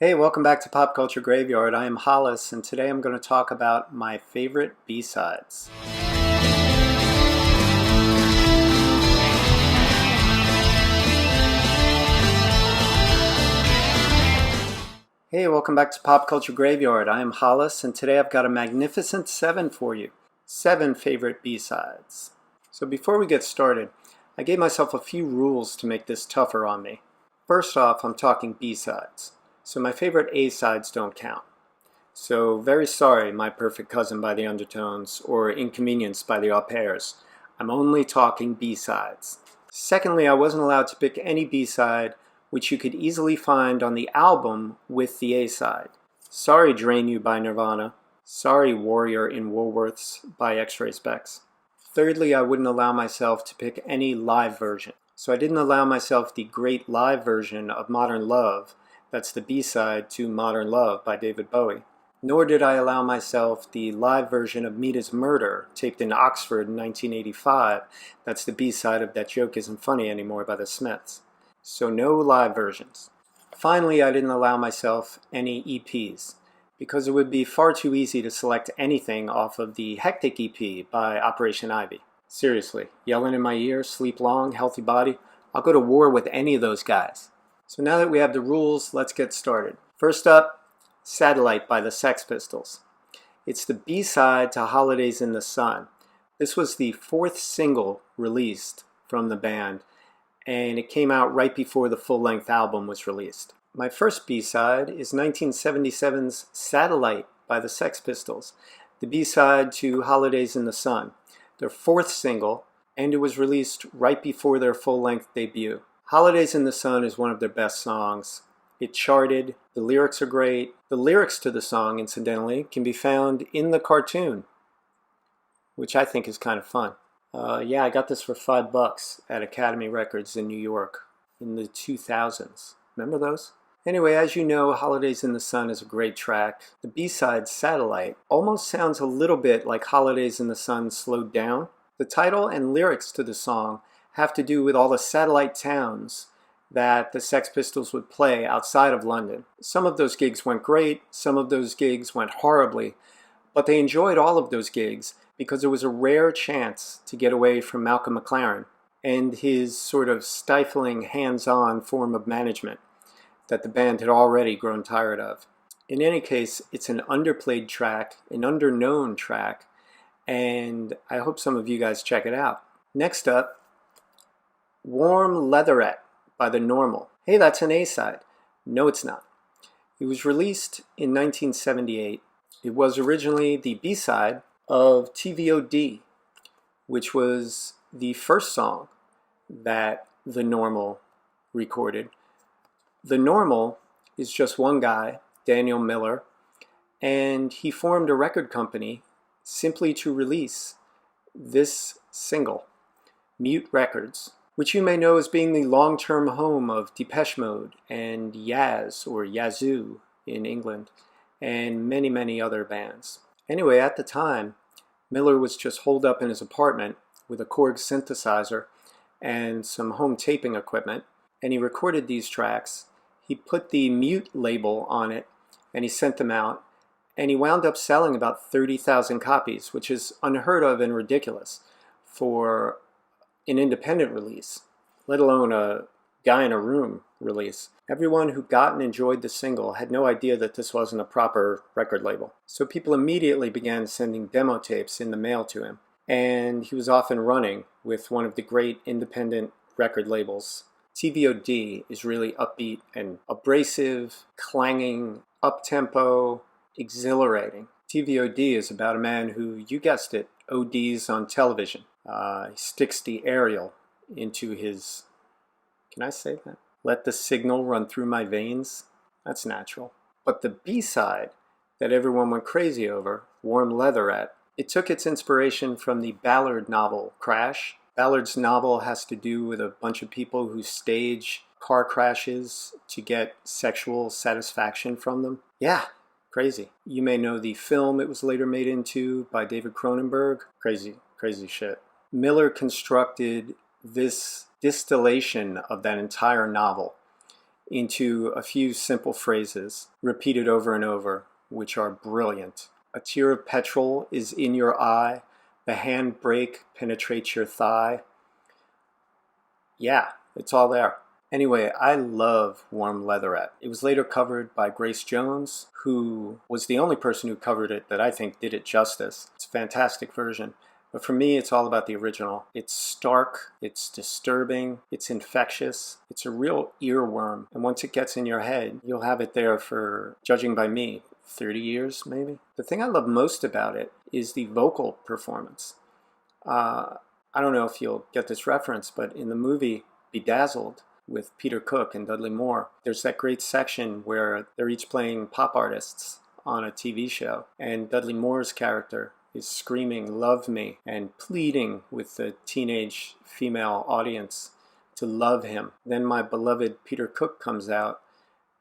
Hey, welcome back to Pop Culture Graveyard. I am Hollis, and today I'm going to talk about my favorite B-sides. Hey, welcome back to Pop Culture Graveyard. I am Hollis, and today I've got a magnificent 7 for you. 7 favorite B-sides. So before we get started, I gave myself a few rules to make this tougher on me. First off, I'm talking B-sides. So my favorite A-sides don't count. So very sorry, My Perfect Cousin by the Undertones or Inconvenienced by the Au Pairs. I'm only talking B-sides. Secondly, I wasn't allowed to pick any B-side which you could easily find on the album with the A-side. Sorry, Drain You by Nirvana. Sorry, Warrior in Woolworths by X-Ray Specs. Thirdly, I wouldn't allow myself to pick any live version. So I didn't allow myself the great live version of Modern Love. That's the B-side to Modern Love by David Bowie. Nor did I allow myself the live version of Meet His Murder, taped in Oxford in 1985. That's the B-side of That Joke Isn't Funny Anymore by the Smiths. So no live versions. Finally, I didn't allow myself any EPs, because it would be far too easy to select anything off of the Hectic EP by Operation Ivy. Seriously, Yelling in My Ear, Sleep Long, Healthy Body, I'll go to war with any of those guys. So now that we have the rules, let's get started. First up, Satellite by the Sex Pistols. It's the B-side to Holidays in the Sun. This was the 4th single released from the band, and it came out right before the full-length album was released. My first B-side is 1977's Satellite by the Sex Pistols, the B-side to Holidays in the Sun, their 4th single, and it was released right before their full-length debut. Holidays in the Sun is one of their best songs. It charted, the lyrics are great. The lyrics to the song, incidentally, can be found in the cartoon, which I think is kind of fun. Yeah, I got this for $5 at Academy Records in New York in the 2000s. Remember those? Anyway, as you know, Holidays in the Sun is a great track. The B-side, Satellite, almost sounds a little bit like Holidays in the Sun slowed down. The title and lyrics to the song have to do with all the satellite towns that the Sex Pistols would play outside of London. Some of those gigs went great, some of those gigs went horribly, but they enjoyed all of those gigs because it was a rare chance to get away from Malcolm McLaren and his sort of stifling hands-on form of management that the band had already grown tired of. In any case, it's an underplayed track, an underknown track, and I hope some of you guys check it out. Next up, Warm Leatherette by The Normal. Hey, that's an A-side. No, it's not. It was released in 1978. It was originally the B-side of TVOD, which was the first song that The Normal recorded. The Normal is just one guy, Daniel Miller, and he formed a record company simply to release this single, Mute Records, which you may know as being the long-term home of Depeche Mode and Yaz, or Yazoo in England, and many, many other bands. Anyway, at the time, Miller was just holed up in his apartment with a Korg synthesizer and some home taping equipment, and he recorded these tracks. He put the Mute label on it, and he sent them out, and he wound up selling about 30,000 copies, which is unheard of and ridiculous for an independent release, let alone a guy in a room release. Everyone who got and enjoyed the single had no idea that this wasn't a proper record label. So people immediately began sending demo tapes in the mail to him, and he was off and running with one of the great independent record labels. TVOD is really upbeat and abrasive, clanging, up-tempo, exhilarating. TVOD is about a man who, you guessed it, ODs on television. He sticks the aerial into his, can I say that? Let the signal run through my veins? That's natural. But the B-side that everyone went crazy over, Warm Leatherette, it took its inspiration from the Ballard novel, Crash. Ballard's novel has to do with a bunch of people who stage car crashes to get sexual satisfaction from them. Yeah, crazy. You may know the film it was later made into by David Cronenberg. Crazy, crazy shit. Miller constructed this distillation of that entire novel into a few simple phrases repeated over and over, which are brilliant. A tear of petrol is in your eye, the handbrake penetrates your thigh. Yeah, it's all there. Anyway, I love Warm Leatherette. It was later covered by Grace Jones, who was the only person who covered it that I think did it justice. It's a fantastic version. But for me, it's all about the original. It's stark, it's disturbing, it's infectious, it's a real earworm. And once it gets in your head, you'll have it there for, judging by me, 30 years maybe. The thing I love most about it is the vocal performance. I don't know if you'll get this reference, but in the movie Bedazzled with Peter Cook and Dudley Moore, there's that great section where they're each playing pop artists on a TV show. And Dudley Moore's character is screaming, "Love me," and pleading with the teenage female audience to love him. Then my beloved Peter Cook comes out,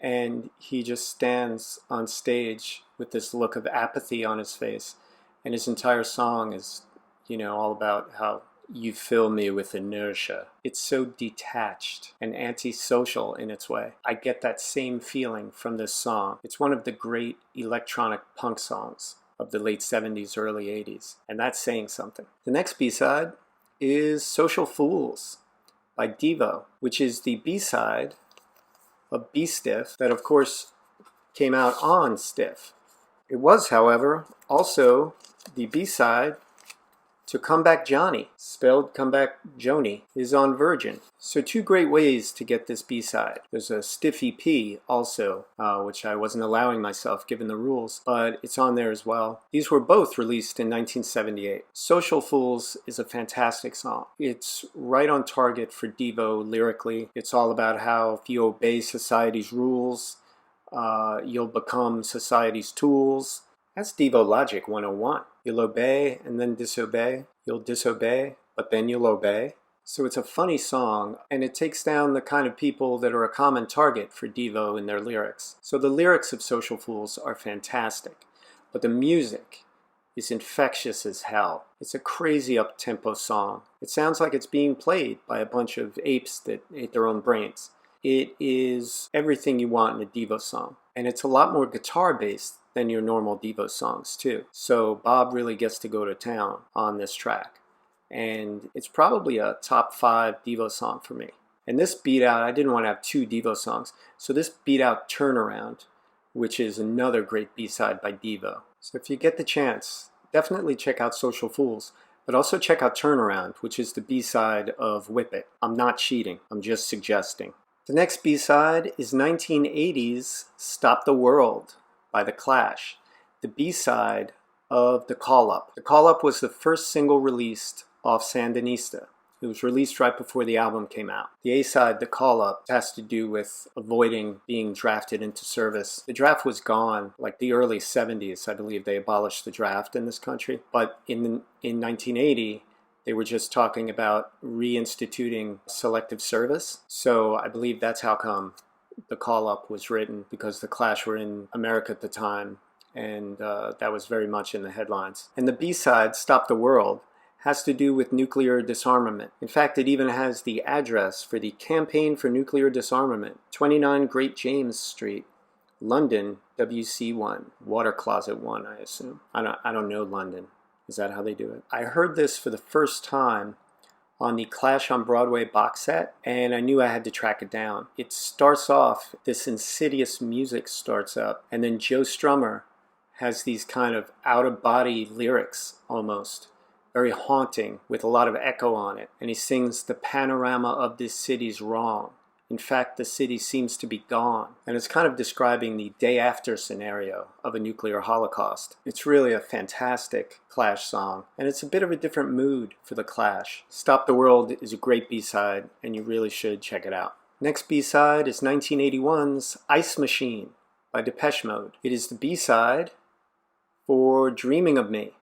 and he just stands on stage with this look of apathy on his face. And his entire song is, all about how you fill me with inertia. It's so detached and antisocial in its way. I get that same feeling from this song. It's one of the great electronic punk songs of the late 70s, early 80s. And that's saying something. The next B-side is Social Fools by Devo, which is the B-side of B-Stiff that, of course, came out on Stiff. It was, however, also the B-side to Comeback Johnny, spelled Comeback Joni, is on Virgin. So two great ways to get this B-side. There's a Stiff EP also, which I wasn't allowing myself given the rules, but it's on there as well. These were both released in 1978. Social Fools is a fantastic song. It's right on target for Devo lyrically. It's all about how if you obey society's rules, you'll become society's tools. That's Devo Logic 101. You'll obey and then disobey. You'll disobey, but then you'll obey. So it's a funny song, and it takes down the kind of people that are a common target for Devo in their lyrics. So the lyrics of Social Fools are fantastic, but the music is infectious as hell. It's a crazy up-tempo song. It sounds like it's being played by a bunch of apes that ate their own brains. It is everything you want in a Devo song, and it's a lot more guitar-based than your normal Devo songs too. So Bob really gets to go to town on this track. And it's probably a top 5 Devo song for me. And this beat out, I didn't want to have 2 Devo songs, so this beat out Turnaround, which is another great B-side by Devo. So if you get the chance, definitely check out Social Fools, but also check out Turnaround, which is the B-side of Whip It. I'm not cheating, I'm just suggesting. The next B-side is 1980's Stop the World by The Clash, the B-side of The Call-Up. The Call-Up was the first single released off Sandinista. It was released right before the album came out. The A-side, The Call-Up, has to do with avoiding being drafted into service. The draft was gone, like the early 70s, I believe they abolished the draft in this country. But in 1980, they were just talking about reinstituting selective service. So I believe that's how come The Call-Up was written, because the Clash were in America at the time, and that was very much in the headlines. And the B-side, Stop the World, has to do with nuclear disarmament. In fact, it even has the address for the Campaign for Nuclear Disarmament, 29 Great James Street, London, WC1, Water Closet 1, I assume. I don't know London. Is that how they do it? I heard this for the first time on the Clash on Broadway box set, and I knew I had to track it down. It starts off, this insidious music starts up, and then Joe Strummer has these kind of out-of-body lyrics almost, very haunting with a lot of echo on it, and he sings, "The panorama of this city's wrong. In fact, the city seems to be gone." And it's kind of describing the day after scenario of a nuclear holocaust. It's really a fantastic Clash song, and it's a bit of a different mood for the Clash. Stop the World is a great B-side, and you really should check it out. Next B-side is 1981's Ice Machine by Depeche Mode. It is the B-side for Dreaming of Me,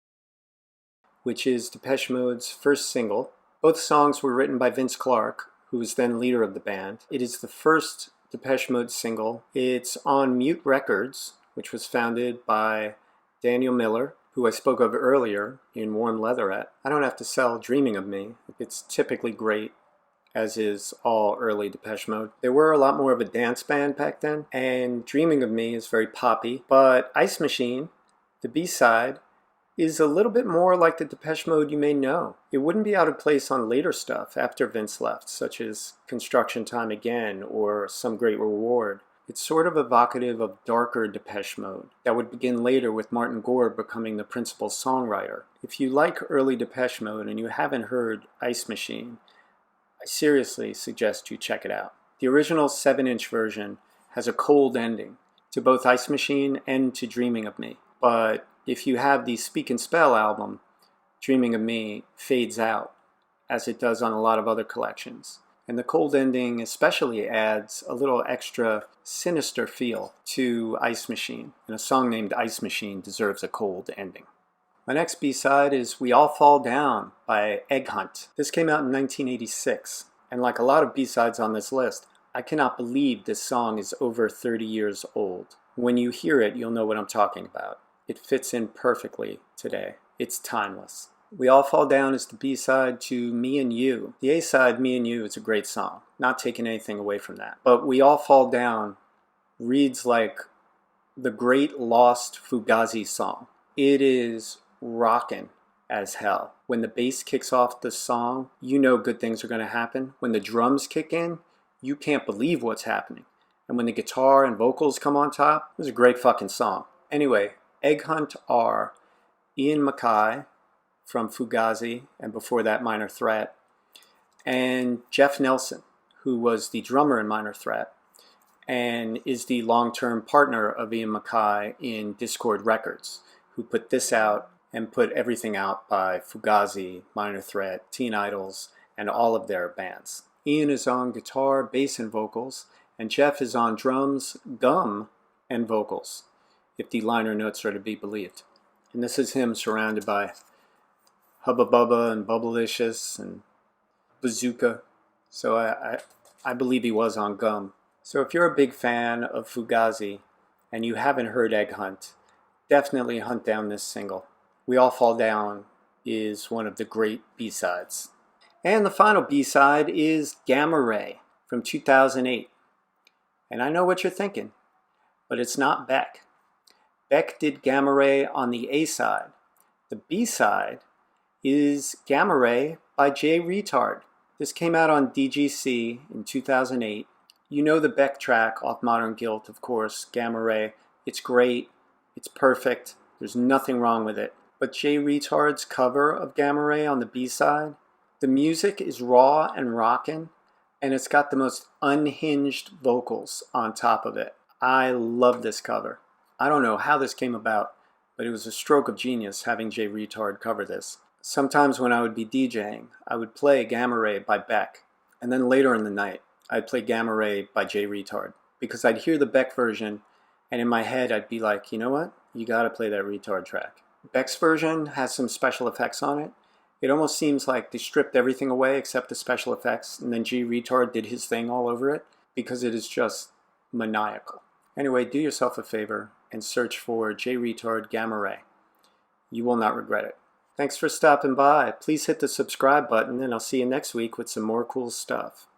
which is Depeche Mode's first single. Both songs were written by Vince Clarke, who was then leader of the band. It is the first Depeche Mode single. It's on Mute Records, which was founded by Daniel Miller, who I spoke of earlier in Warm Leatherette. I don't have to sell Dreaming of Me. It's typically great as is all early Depeche Mode. They were a lot more of a dance band back then, and Dreaming of Me is very poppy, but Ice Machine, the B-side, is a little bit more like the Depeche Mode you may know. It wouldn't be out of place on later stuff after Vince left, such as Construction Time Again or Some Great Reward. It's sort of evocative of darker Depeche Mode that would begin later with Martin Gore becoming the principal songwriter. If you like early Depeche Mode and you haven't heard Ice Machine, I seriously suggest you check it out. The original 7-inch version has a cold ending to both Ice Machine and to Dreaming of Me. But if you have the Speak and Spell album, Dreaming of Me fades out, as it does on a lot of other collections. And the cold ending especially adds a little extra sinister feel to Ice Machine, and a song named Ice Machine deserves a cold ending. My next B-side is We All Fall Down by Egg Hunt. This came out in 1986, and like a lot of B-sides on this list, I cannot believe this song is over 30 years old. When you hear it, you'll know what I'm talking about. It fits in perfectly today. It's timeless. We All Fall Down is the B-side to Me and You. The A-side, Me and You, is a great song. Not taking anything away from that. But We All Fall Down reads like the great lost Fugazi song. It is rockin' as hell. When the bass kicks off the song, you know good things are going to happen. When the drums kick in, you can't believe what's happening. And when the guitar and vocals come on top, it was a great fucking song. Anyway, Egg Hunt are Ian MacKaye from Fugazi, and before that Minor Threat, and Jeff Nelson, who was the drummer in Minor Threat and is the long-term partner of Ian MacKaye in Dischord Records, who put this out and put everything out by Fugazi, Minor Threat, Teen Idols, and all of their bands. Ian is on guitar, bass, and vocals, and Jeff is on drums, gum, and vocals, if the liner notes are to be believed. And this is him surrounded by Hubba Bubba and Bubblicious and Bazooka. So I believe he was on gum. So if you're a big fan of Fugazi and you haven't heard Egg Hunt, definitely hunt down this single. We All Fall Down is one of the great B-sides. And the final B-side is Gamma Ray from 2008. And I know what you're thinking, but it's not Beck. Beck did Gamma Ray on the A-side. The B-side is Gamma Ray by Jay Retard. This came out on DGC in 2008. You know the Beck track off Modern Guilt, of course, Gamma Ray. It's great. It's perfect. There's nothing wrong with it. But Jay Retard's cover of Gamma Ray on the B-side, the music is raw and rockin', and it's got the most unhinged vocals on top of it. I love this cover. I don't know how this came about, but it was a stroke of genius having Jay Retard cover this. Sometimes when I would be DJing, I would play Gamma Ray by Beck, and then later in the night, I'd play Gamma Ray by Jay Retard, because I'd hear the Beck version, and in my head I'd be like, you know what? You gotta play that Retard track. Beck's version has some special effects on it. It almost seems like they stripped everything away except the special effects, and then Jay Retard did his thing all over it, because it is just maniacal. Anyway, do yourself a favor and search for Jay Retard Gamma Ray. You will not regret it. Thanks for stopping by. Please hit the subscribe button, and I'll see you next week with some more cool stuff.